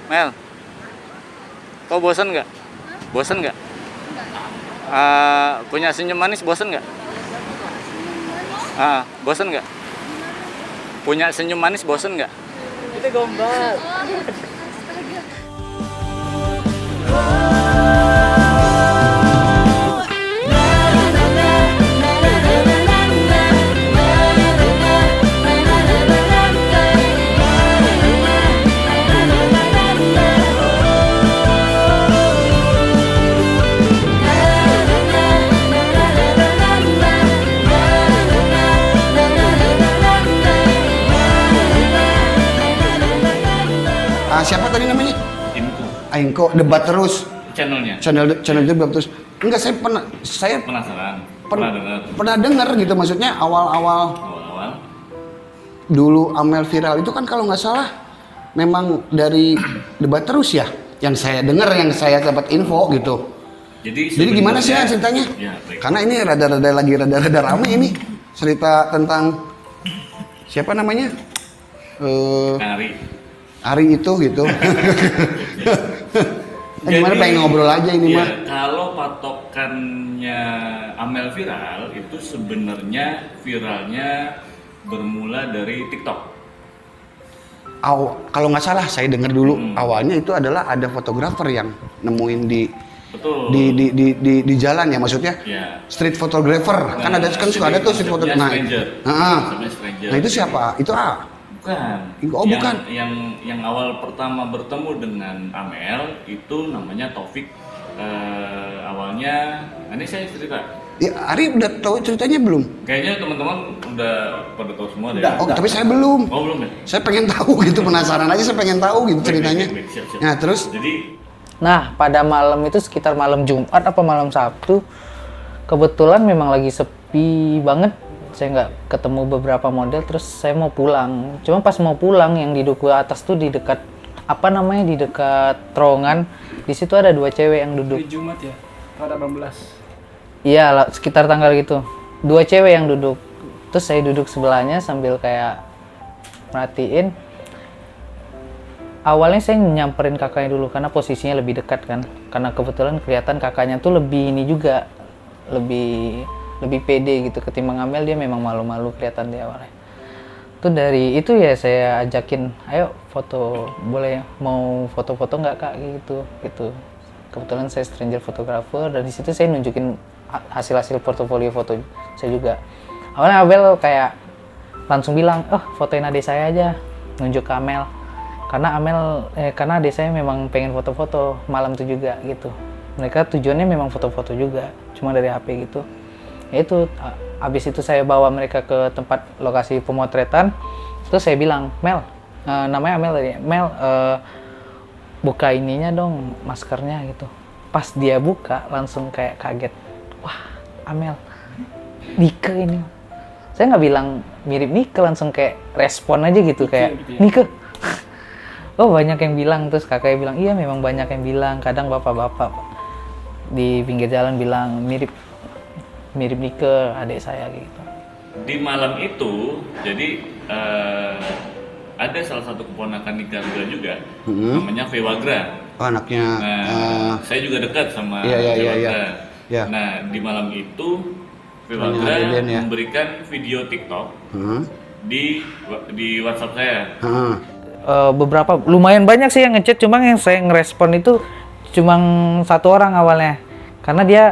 Mel, kau bosan nggak? Bosan nggak? Punya senyum manis bosan nggak? Bosan nggak? Punya senyum manis bosan nggak? Itu gombal. Siapa tadi namanya? Inko. Aingko debat terus. Channelnya. Channel itu debat terus. Enggak, saya Penasaran. pernah dengar gitu, maksudnya awal-awal Awal-awal. dulu Amel viral itu kan kalau nggak salah memang dari debat terus ya. Yang saya dengar, yang saya dapat info gitu. Jadi gimana sih ceritanya? Ya, baik. Karena ini rada rame ini cerita tentang siapa namanya? Ari itu gitu. Gimana, pengen ngobrol aja ini ya, mah. Kalau patokannya Amel viral itu sebenarnya viralnya bermula dari TikTok. Kalau nggak salah saya dengar dulu awalnya itu adalah ada fotografer yang nemuin Betul. di jalan ya, maksudnya Ya. street photographer kan ada kan suka ada tuh street photographer. Nah itu siapa? Itu Bukan. Bukan. Yang awal pertama bertemu dengan Amel itu namanya Taufik. Awalnya, ini saya cerita. Ya, Ari udah tahu ceritanya belum? Kayaknya teman-teman udah pada tahu semua deh. Oh, tapi saya belum. Oh, belum ya? Saya pengen tahu gitu, penasaran aja, saya pengen tahu gitu ceritanya. Siap. Nah, terus Nah, pada malam itu sekitar malam Jumat apa malam Sabtu, kebetulan memang lagi sepi banget. Saya nggak ketemu beberapa model, terus saya mau pulang. Cuma pas mau pulang, yang di duku atas tuh di dekat di dekat terowongan. Di situ ada dua cewek yang duduk. Di Jumat ya, pada 18. Iya, sekitar tanggal gitu. Dua cewek yang duduk. Terus saya duduk sebelahnya sambil kayak merhatiin. Awalnya saya nyamperin kakaknya dulu karena posisinya lebih dekat kan. Karena kebetulan kelihatan kakaknya tuh lebih ini juga, lebih pede gitu ketimbang Amel. Dia memang malu-malu kelihatan di awalnya. Tuh dari itu ya saya ajakin, ayo foto, boleh mau foto-foto nggak kak gitu. Kebetulan saya stranger photographer dan di situ saya nunjukin hasil portofolio foto saya juga. Awalnya Abel kayak langsung bilang, fotoin adik saya aja, nunjuk ke Amel. Karena adik saya memang pengen foto-foto malam itu juga gitu. Mereka tujuannya memang foto-foto juga, cuma dari HP gitu. Ya itu, abis itu saya bawa mereka ke tempat lokasi pemotretan. Terus saya bilang, Mel, namanya Amel tadi, Mel, buka ininya dong, maskernya gitu. Pas dia buka, langsung kayak kaget. Wah, Amel, Nike ini. Saya nggak bilang mirip Nike, langsung kayak respon aja gitu, kayak Nike. Oh, banyak yang bilang. Terus kakaknya bilang, iya memang banyak yang bilang. Kadang bapak-bapak di pinggir jalan bilang mirip Nike adik saya gitu. di malam itu, jadi ada salah satu keponakan Nika juga, namanya Fewagra. oh, anaknya. Nah, saya juga dekat sama Iya. Fewagra. Iya. Nah, di malam itu Fewagra memberikan video TikTok di WhatsApp saya. Beberapa lumayan banyak sih yang ngechat, cuma yang saya ngerespon itu cuma satu orang awalnya, karena dia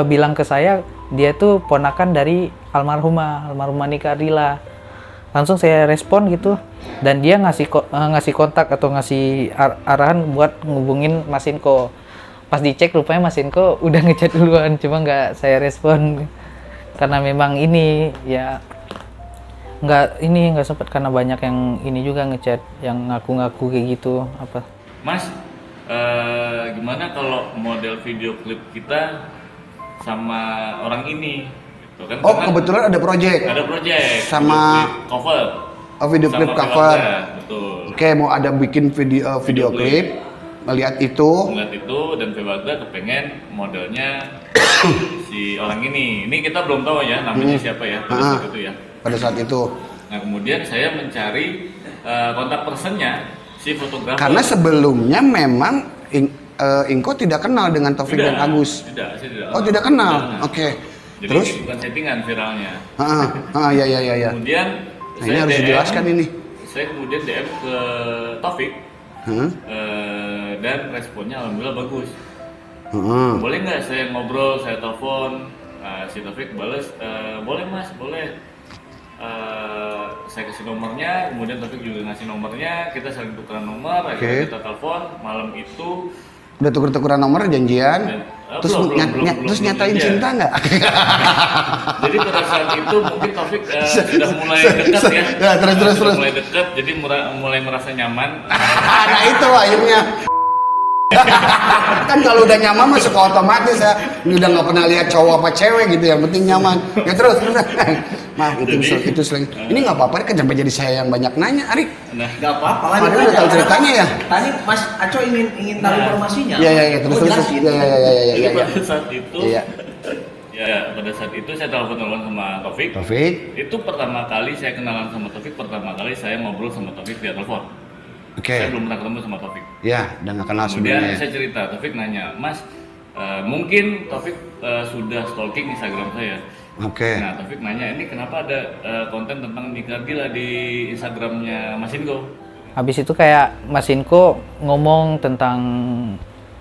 bilang ke saya dia tuh ponakan dari almarhumah Nika Ardila. Langsung saya respon gitu, dan dia ngasih kontak atau ngasih arahan buat ngubungin Mas Inko. Pas dicek rupanya Mas Inko udah ngechat duluan, cuma nggak saya respon karena memang ini ya nggak sempat, karena banyak yang ini juga ngechat yang ngaku-ngaku kayak gitu apa. Mas, gimana kalau model video klip kita sama orang ini? Gitu kan, Kebetulan ada project. Ada project Sama video klip cover. Video klip cover. Betul. Oke, mau ada bikin video klip. Melihat itu Dan Fewagra kepengen modelnya si orang ini. Ini kita belum tahu ya namanya siapa ya pada saat itu ya. pada saat itu. Nah, kemudian saya mencari kontak personnya si si fotografer. Karena sebelumnya memang Inko tidak kenal dengan Taufik dan Agus. Tidak, saya tidak. Oh, tidak kenal. Oke. Jadi Terus? bukan settingan viralnya. Ya. Kemudian Nah, ini harus dijelaskan ini. Saya kemudian DM ke Taufik. Dan responnya alhamdulillah bagus. Boleh nggak saya ngobrol, saya telepon? Si Taufik balas, boleh mas, boleh. Saya kasih nomornya, kemudian Taufik juga ngasih nomornya, kita saling tukeran nomor, akhirnya kita telepon malam itu. Udah tuker-tukeran nomor, janjian, terus terus nyatain janjian. cinta nggak? Jadi pada saat itu mungkin Taufik sudah mulai dekat ya. Ya, terus. Mulai dekat, jadi mulai merasa nyaman. Nah itu akhirnya. Kan kalau udah nyaman masuk ke otomatis ya. Ini udah nggak pernah lihat cowok apa cewek gitu, yang penting nyaman. Ya terus. Nah itu selain ini nggak apa-apa kan sampai jadi saya yang banyak nanya, Ari. Nah, Nggak apa-apa lah. Padahal udah tahu ceritanya ya. Tadi Mas Aco ingin tahu informasinya. Iya terus. Jelasin. Iya. pada saat itu, Iya. ya pada saat itu saya telepon sama Taufik. Itu pertama kali saya kenalan sama Taufik, pertama kali saya ngobrol sama Taufik via telepon. Oke. Saya belum pernah ketemu sama Taufik. Ya, udah nggak kenal Kemudian sebelumnya. saya cerita, Taufik nanya, Mas, mungkin Taufik sudah stalking Instagram saya. Oke. Nah, Taufik nanya, ini kenapa ada konten tentang nikah gila di Instagramnya Mas Ingo? Habis itu kayak Mas Inko ngomong tentang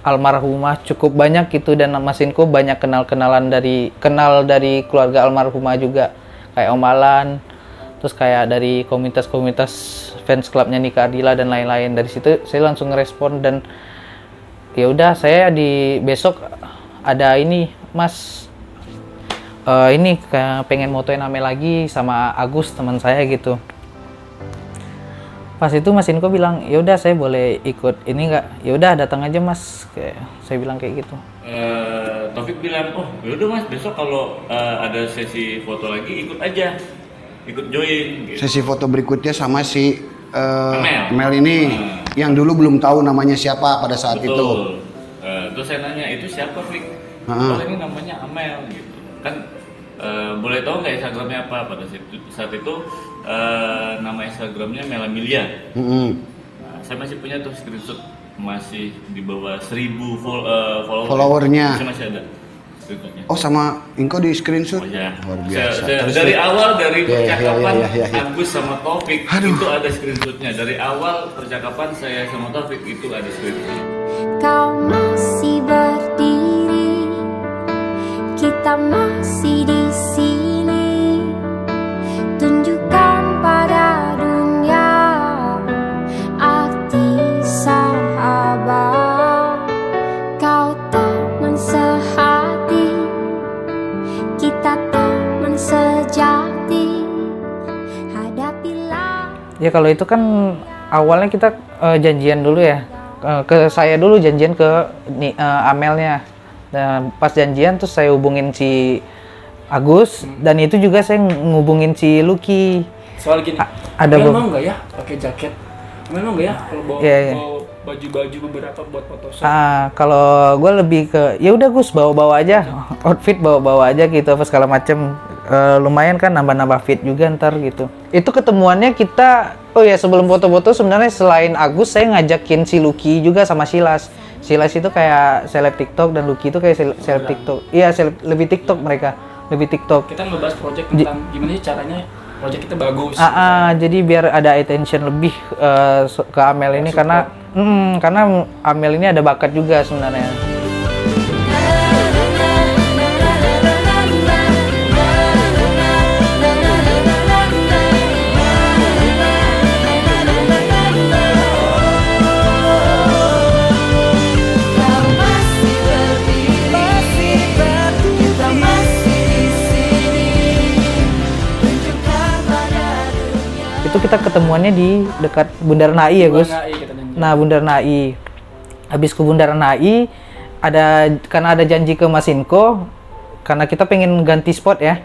almarhumah cukup banyak gitu, dan Mas Inko banyak kenal dari keluarga almarhumah juga, kayak Om Alan, terus kayak dari komunitas fans clubnya Nika Ardila dan lain-lain. Dari situ saya langsung ngerespon, dan ya udah saya di besok ada ini Mas, ini pengen motoin Amel lagi sama Agus teman saya gitu. Pas itu Mas Inko bilang, ya udah saya boleh ikut ini nggak? Ya udah datang aja Mas, kayak saya bilang kayak gitu. Taufik bilang, oh yaudah Mas, besok kalau ada sesi foto lagi ikut aja, ikut join. Gitu. Sesi foto berikutnya sama si Amel ini yang dulu belum tahu namanya siapa pada saat itu. Betul. Terus saya nanya, itu siapa Fik? Oh ini namanya Amel gitu. Kan boleh tahu nggak Instagramnya apa? Pada saat itu nama Instagramnya Melamilia. Nah, saya masih punya tuh screenshot, masih di bawah 1000 followernya. Masih ada screenshotnya. Oh sama Inko di screenshot? Oh ya. Luar biasa. Dari awal dari percakapan ya. Agus sama Taufik Aduh. itu ada screenshotnya. Dari awal percakapan saya sama Taufik itu ada screenshotnya. Kau masih berdiri, kita masih di sini. Tunjukkan pada dunia arti sahabat. Kau teman sehati, kita teman sejati. Hadapilah. Ya kalau itu kan awalnya kita janjian dulu ya. Ke saya dulu janjian ke Amelnya. Dan pas janjian terus saya hubungin si Agus, dan itu juga saya ngubungin si Lucky. Soal gini, ada Amel mau nggak ya pakai jaket? Amel mau nggak ya kalau bawa, Iya. bawa baju-baju beberapa buat foto shoot? Kalau gue lebih ke ya udah Gus, bawa-bawa aja outfit, bawa-bawa aja gitu apa segala macem. Lumayan kan nambah-nambah fit juga ntar gitu. Itu ketemuannya kita, oh ya sebelum foto-foto sebenarnya selain Agus saya ngajakin si Lucky juga sama Silas. Silas itu kayak seleb TikTok dan Lucky itu kayak seleb TikTok. Iya, lebih TikTok mereka, lebih TikTok. Kita ngebahas project tentang gimana sih caranya project kita bagus. Jadi biar ada attention lebih ke Amel ini karena Amel ini ada bakat juga sebenarnya. Itu kita ketemuannya di dekat Bundaran HI ya Gus. Nah Bundaran HI. Habis ke Bundaran HI karena ada janji ke Mas Inko, karena kita pengen ganti spot ya.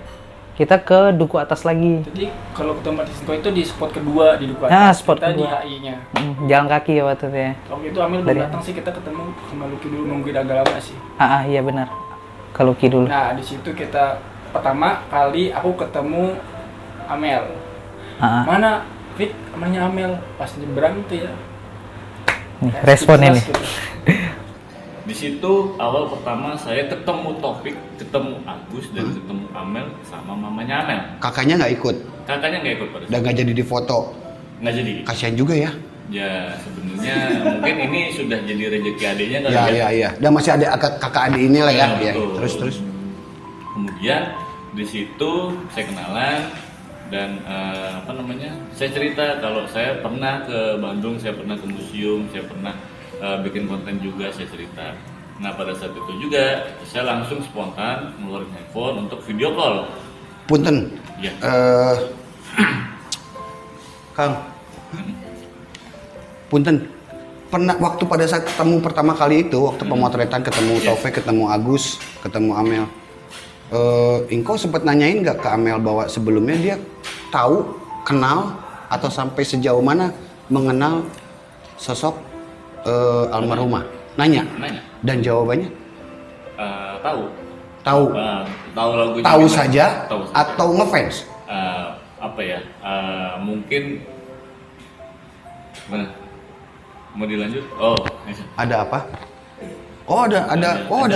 Kita ke Duku Atas lagi. Jadi kalau ketemu Mas Inko itu di spot kedua di Duku Atas. Nah, spot kita kedua. di HI-nya. Jalan kaki ya waktu itu ya. Waktu itu Amel belum datang sih, kita ketemu sama Lucky dulu, nungguin agak lama sih. Iya benar. Ke Lucky dulu. Nah di situ kita pertama kali aku ketemu Amel. Mana Fik namanya Amel, pas nyebrang tuh ya Nih, responnya nih. Di situ awal pertama saya ketemu Taufik, ketemu Agus, dan ketemu Amel sama mamanya Amel. Kakaknya nggak ikut Kakaknya nggak ikut pada dan saat nggak jadi difoto. nggak jadi. Kasihan juga ya. Ya sebenarnya mungkin ini sudah jadi rezeki adiknya kali Ya ya. ya ya. Dan masih ada kakak adik ini lah ya. Ya. Betul. Terus. Kemudian di situ saya kenalan dan saya cerita kalau saya pernah ke Bandung, saya pernah ke museum, saya pernah bikin konten juga, saya cerita. Nah pada saat itu juga saya langsung spontan ngeluarin handphone untuk video call. Punten. Ya. Kang. Punten. Pernah waktu pada saat ketemu pertama kali itu, waktu pemotretan ketemu Taufik, ketemu Agus, ketemu Amel. Engkau sempat nanyain nggak ke Amel bahwa sebelumnya dia tahu, kenal, atau sampai sejauh mana mengenal sosok almarhumah? Nanya. Dan jawabannya? Tahu. Tahu. Tahu lagunya. Tahu gimana? saja Tahu saja. atau ngefans? Mungkin mana? Mau dilanjut? Oh, Ada apa? Oh ada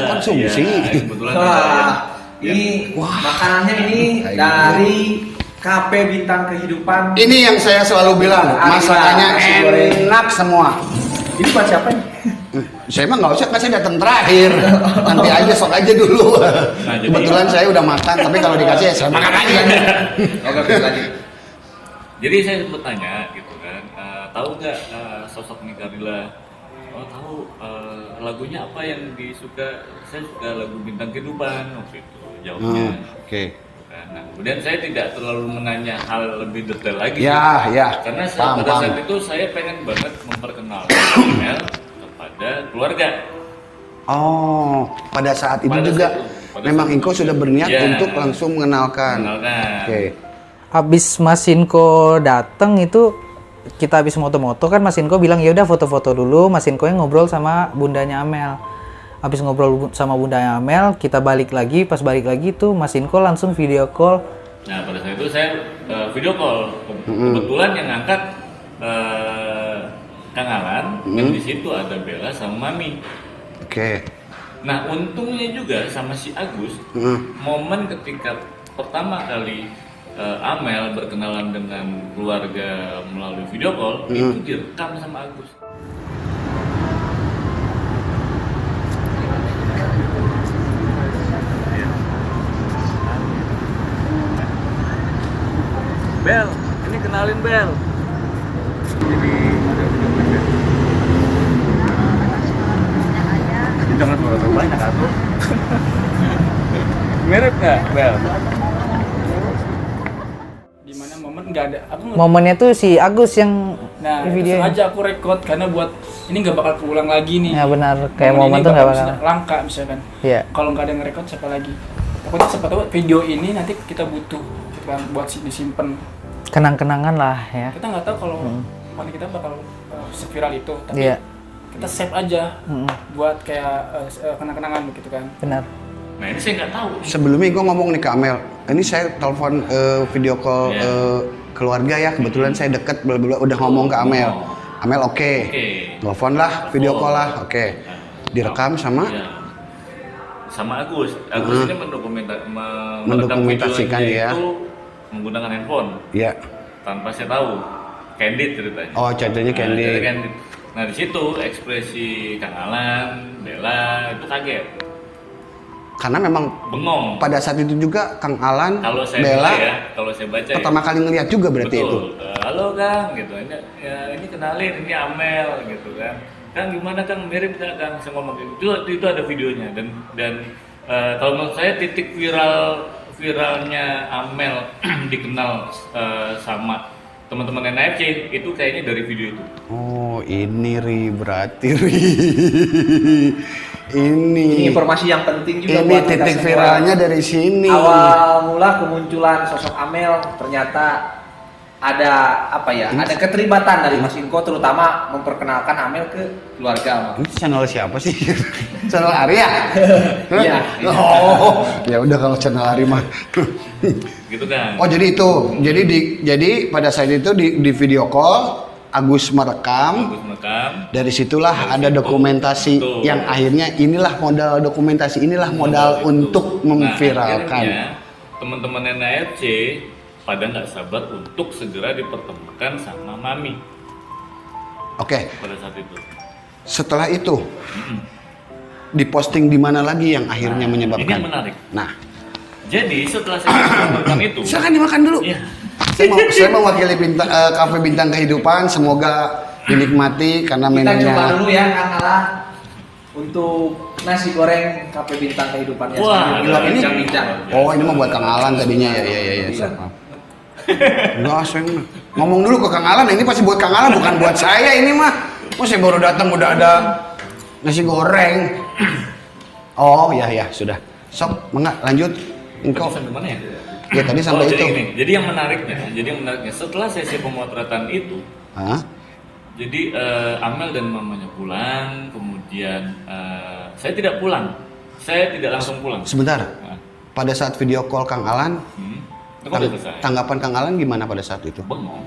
konsumsi. Iya, kebetulan ada, Wah, ya. ini Wah. makanannya ini Kayak dari KP Bintang Kehidupan. Ini yang saya selalu bilang, masakannya Nasi goreng. enak semua. Ini buat siapa nih? Saya mah nggak usah, kan saya datang terakhir. Nanti aja, sok aja dulu. jadi- Kebetulan saya udah makan, tapi kalau dikasih ya saya makan aja. Oke, lanjut. Jadi saya sempat tanya gitu kan, tahu nggak sosok Nikarila? Oh tahu, lagunya apa yang disuka? Saya suka lagu Bintang Kehidupan waktu itu jawabnya. Oke. Nah, kemudian saya tidak terlalu menanya hal lebih detail lagi. Ya, ya. Karena Paham, pada paham. saat itu saya pengen banget memperkenalkan Amel kepada keluarga. Oh, pada saat itu Pada juga saat itu, pada memang saat Inko itu. sudah berniat Ya. untuk langsung mengenalkan. Kenalkan. Oke. Habis Mas Inko dateng itu kita habis moto-moto kan Mas Inko bilang ya udah foto-foto dulu. Mas Inko yang ngobrol sama bundanya Amel. Habis ngobrol sama bundanya Amel, kita balik lagi. Pas balik lagi tuh Mas Inko langsung video call. Nah pada saat itu saya video call. Kebetulan yang ngangkat Kang Alan dan di situ ada Bella sama Mami. Oke. Nah untungnya juga sama si Agus, momen ketika pertama kali Amel berkenalan dengan keluarga melalui video call itu direkam sama Agus. Bel, ini kenalin Bel. Jangan terlalu banyak aku. Mirip nggak Bel? Di mana momen nggak ada. Aku nggak. Momennya tuh si Agus yang Nah, di itu video. sengaja aku record karena buat ini nggak bakal keulang lagi nih. Ya benar, kayak Momen momen ini tuh nggak bakal bakal. langka misalkan. Iya. Kalau nggak ada yang nge-record siapa lagi? Takutnya siapa tahu video ini nanti kita butuh gitu kan, buat disimpan. Kenang-kenangan lah ya. Kita nggak tahu kalau konten kita bakal seviral itu, tapi Iya, kita save aja buat kayak kenang-kenangan begitu kan. benar. Nah ini saya nggak tahu. Sebelumnya gue ngomong nih ke Amel, ini saya telepon video call Iya. keluarga ya, kebetulan saya deket, bla-bla, udah ngomong ke Amel. Amel oke. Telepon lah, video call lah, oke. Direkam sama Iya. Sama Agus. Agus ini Mendokumentasikan dia. itu menggunakan handphone ya. tanpa saya tahu. Candid ceritanya. Oh, ceritanya candid. Candid. Nah di situ ekspresi Kang Alan, Bella itu kaget, Karena memang bengong. pada saat itu juga Kang Alan, Kalau saya Bella baca ya, kalau saya baca pertama kali ngeliat juga berarti betul. itu. Halo Kang, gitu. Ini kenalin, ini Amel, gitu kan. Kang gimana Kang, mirip nggak Kang? Saya ngomong gitu. Itu ada videonya dan kalau menurut saya titik viralnya Amel dikenal sama teman-teman NFC itu kayaknya dari video itu. Oh, ini berarti ini Ini informasi yang penting juga ini buat kita titik semua. viralnya dari sini. Awal mula kemunculan sosok Amel ternyata ada apa ya? Ada keterlibatan dari Mas Inko terutama memperkenalkan Amel ke keluarga. Ini channel siapa sih? Channel Arya? Iya. Oh, ya udah kalau channel Arya mah. Gitu kan. Oh, jadi itu. Jadi pada saat itu di video call Agus merekam. Agus merekam. Dari situlah Dari ada situ, dokumentasi betul. yang akhirnya inilah modal dokumentasi, inilah modal itu. untuk memviralkan. Nah, akhirnya teman-teman NFC pada nggak sabar untuk segera dipertemukan sama Mami Oke, pada saat itu. setelah itu diposting di mana lagi yang akhirnya Ini menyebabkan? yang menarik. Nah, Jadi setelah saya melakukan itu, silakan dimakan dulu. Iya. Saya mewakili Kafe Bintang Kehidupan, semoga dinikmati karena Kita menunya. coba dulu ya Kang Alan untuk nasi goreng Kafe Bintang Kehidupannya. Wah, sambil ini- bincang-bincang. Oh, ini mah buat Kang Alan tadinya ya. Siap, maaf. Enggak, saya ngomong dulu ke Kang Alan. Ini pasti buat Kang Alan, bukan buat saya ini mah. Oh, saya baru datang udah ada nasi goreng. Oh, ya sudah. Sok, mangga lanjut. Engkau. Sampai mana ya? Ya tadi sampai jadi itu. gini, jadi yang menariknya setelah sesi pemotretan itu, Hah? jadi Amel dan mamanya pulang, kemudian saya tidak pulang, saya tidak langsung pulang. Sebentar. Nah, Pada saat video call Kang Alan, itu kan udah selesai. tanggapan Kang Alan gimana pada saat itu? Bengong,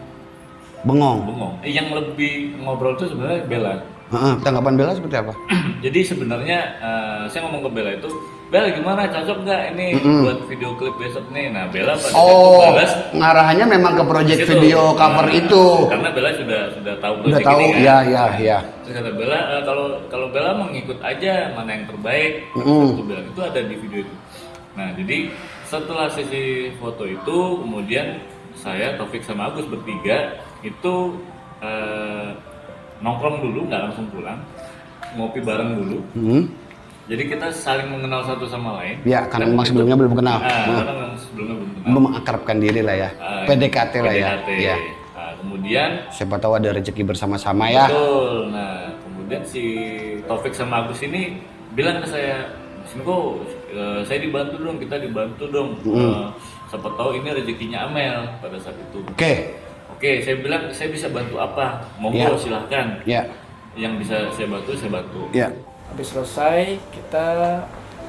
Bengong. bengong. Yang lebih ngobrol itu sebenarnya Bella. Heeh, tanggapan Bella seperti apa? Jadi sebenarnya saya ngomong ke Bella itu, Bella gimana, cocok nggak ini buat video klip besok nih? Nah Bella pada saat itu Oh, balas ngarahannya memang ke project situ. video cover Nah, itu. Karena Bella sudah tahu Udah project tahu, ini kan. ya. Terus kata Bella, kalau Bella mau ngikut aja mana yang terbaik, itu bilang itu ada di video itu. Nah jadi setelah sesi foto itu, kemudian saya Taufik sama Agus bertiga itu nongkrong dulu, nggak langsung pulang, ngopi bareng dulu. Jadi kita saling mengenal satu sama lain. Ya, karena Dan memang itu- sebelumnya belum kenal. Karena memang sebelumnya belum kenal. Mengakrabkan diri lah ya. PDKT lah ya. PDKT. Ya. Nah, kemudian Siapa tahu ada rezeki bersama-sama ya. betul. Nah, kemudian si Taufik sama Agus ini bilang ke saya, Sinko, saya dibantu dong, kita dibantu dong. Siapa tahu ini rezekinya Amel pada saat itu. Oke, saya bilang saya bisa bantu apa? Monggo Ya. silahkan. Ya. Yang bisa saya bantu, saya bantu. Ya. Habis selesai kita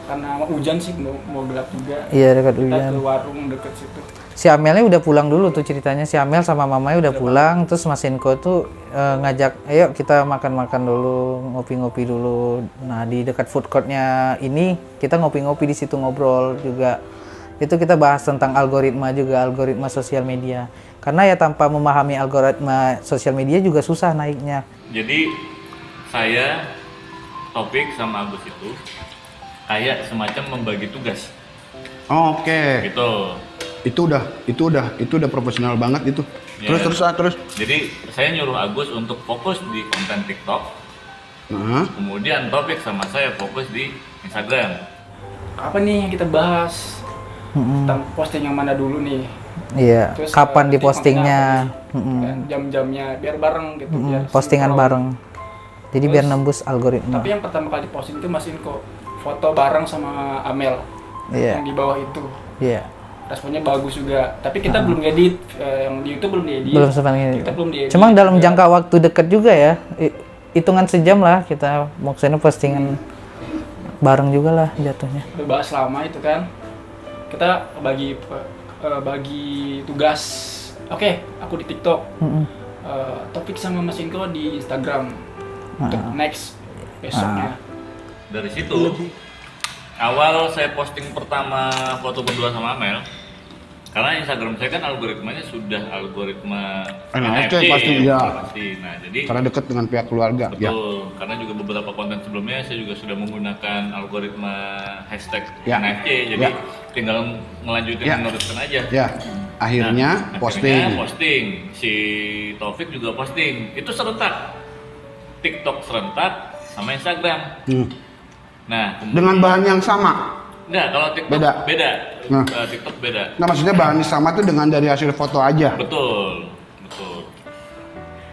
karena hujan sih mau gelap juga. Iya, dekat Kita hujan. ke warung deket situ. Si Amelnya udah pulang dulu tuh ceritanya. Si Amel sama mamanya udah pulang, terus Mas Inko tuh ngajak, ayo kita makan-makan dulu, ngopi-ngopi dulu. Nah di dekat food courtnya ini kita ngopi-ngopi di situ, ngobrol juga. Itu kita bahas tentang algoritma juga, algoritma sosial media. Karena ya tanpa memahami algoritma sosial media juga susah naiknya. Jadi saya, Taufik sama Agus itu kayak semacam membagi tugas. Oke. Gitu. Itu udah profesional banget itu. Ya. Terus. Jadi saya nyuruh Agus untuk fokus di konten TikTok, Nah, kemudian Taufik sama saya fokus di Instagram. Apa nih yang kita bahas? Tentang posting yang mana dulu nih? Iya, Terus, kapan nanti dipostingnya? kontennya apa nih? Dan jam-jamnya biar bareng gitu. Biar Postingan sinkron. bareng. Jadi Terus, biar nembus algoritma. Tapi yang pertama kali posting itu Mas Inko foto bareng sama Amel Iya. yang di bawah itu. Iya. Responnya bagus juga. Tapi kita belum edit, yang di YouTube belum diedit. Belum sempat ini. Kita belum diedit. Cuma dalam jangka waktu dekat juga ya. Hitungan sejam lah kita maksudnya postingan bareng juga lah jatuhnya. Udah bahas lama itu kan. Kita bagi tugas. Oke, aku di TikTok. Topik sama Mas Inko di Instagram. Untuk next besoknya. Dari situ, awal saya posting pertama foto berdua sama Amel, karena Instagram saya kan algoritmanya sudah algoritma NFC pasti, ya. Pasti. Nah, jadi karena dekat dengan pihak keluarga. Ya. betul, karena juga beberapa konten sebelumnya saya juga sudah menggunakan algoritma hashtag Ya. NFC, jadi Ya. tinggal ngelanjutin Ya. meneruskan aja. Ya. Akhirnya Nah, posting. akhirnya posting, si Taufik juga posting, itu serentak, TikTok serentak sama Instagram. Nah, Dengan bahan yang sama. enggak, kalau TikTok Beda. beda. Nah. TikTok beda. Nah, maksudnya bahan yang sama tuh dengan dari hasil foto aja. Betul.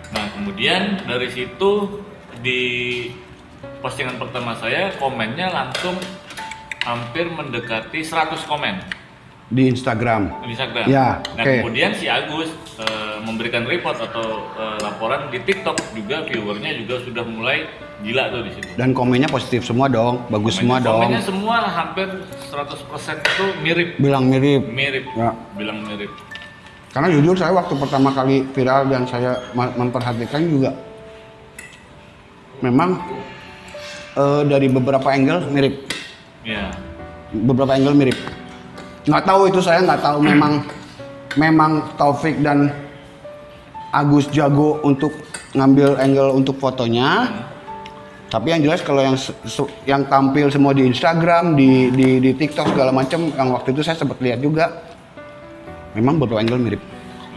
Nah, kemudian dari situ di postingan pertama saya komennya langsung hampir mendekati 100 komen Di Instagram. di Instagram. Ya, Nah, oke. kemudian si Agus memberikan report atau laporan di TikTok juga, viewernya juga sudah mulai gila tuh di situ. Dan komennya positif semua dong. Bagus semua dong. Komennya semua hampir 100% itu mirip. Bilang mirip. Mirip. Ya. Bilang mirip. Karena jujur saya waktu pertama kali viral dan saya memperhatikan juga memang dari beberapa angle mirip. Ya. Beberapa angle mirip. Nggak tahu itu, saya nggak tahu memang Taufik dan Agus jago untuk ngambil angle untuk fotonya. Tapi yang jelas kalau yang tampil semua di Instagram, di TikTok segala macam, yang waktu itu saya sempat lihat juga, memang beberapa angle mirip.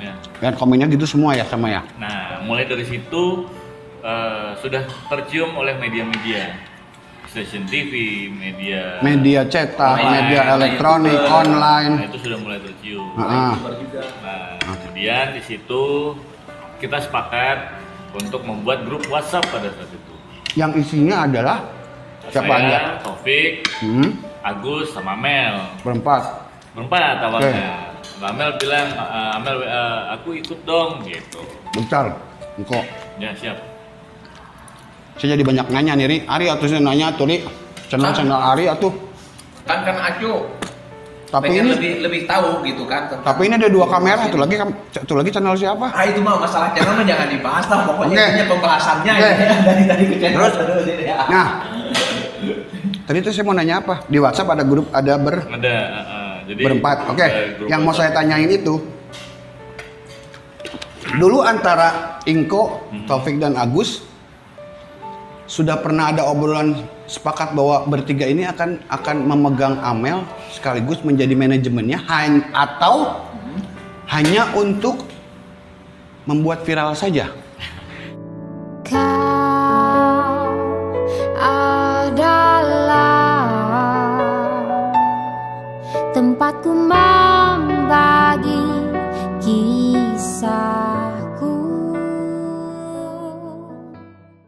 Ya. Dan komennya gitu semua ya sama ya. Nah, mulai dari situ sudah tercium oleh media-media, stasiun TV, Media cetak, media elektronik, Nah, online. itu sudah mulai tercium. Ah, Nah, kemudian di situ kita sepakat untuk membuat grup WhatsApp pada saat itu. yang isinya adalah siapa Saya, aja? Taufik, Agus, sama Mel. Berempat. Berempat awalnya. Mel bilang, Mel aku ikut dong gitu. Bentar, engkau. Ya siap. Saya jadi banyak nanya nih, Ri. Ari atuh saya nanya tuh, Ri. Channel Ari atuh. Kan Acu Tapi pengen ini lebih tahu gitu kan tentang Tapi ini ada 2 kamera, satu lagi channel siapa? Ah itu mah masalah channel mah jangan dibahas lah, pokoknya Oke. intinya pembahasannya Oke. ya, dari ke channel Terus? terus ya. Nah, tadi tuh saya mau nanya apa? Di WhatsApp ada grup, ada Ada jadi berempat. Oke, grup yang mau saya WhatsApp. tanyain itu, dulu antara Ingko, Taufik dan Agus sudah pernah ada obrolan sepakat bahwa bertiga ini akan memegang Amel sekaligus menjadi manajemennya, atau hanya untuk membuat viral saja? Kau adalah tempatku membagi kisah.